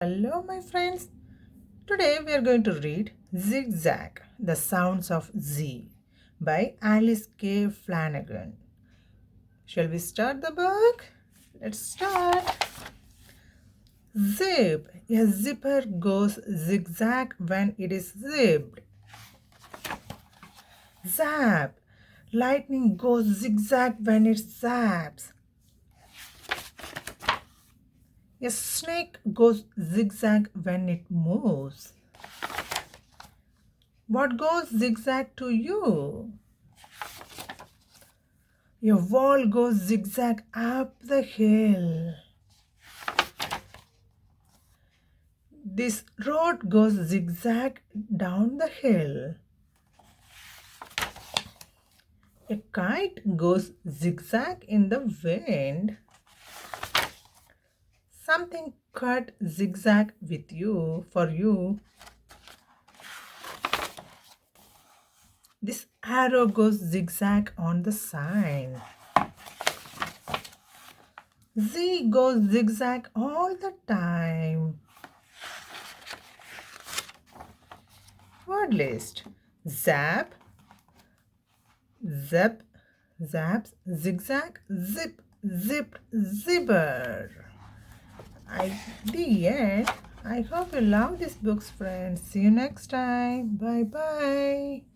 Hello, my friends. Today we are going to read Zigzag, The Sounds of Z by Alice K. Flanagan. Shall we start the book? Let's start. Zip. A zipper goes zigzag when it is zipped. Zap. Lightning goes zigzag when it zaps. A snake goes zigzag when it moves. What goes zigzag to you? Your wall goes zigzag up the hill. This road goes zigzag down the hill. A kite goes zigzag in the wind. Something cut zigzag with you for you. This arrow goes zigzag on the sign. Z goes zigzag all the time. Word list. Zap, zap, zaps, zigzag, zip, zipped, zipper. The end. I hope you love these books, friends. See you next time. Bye bye.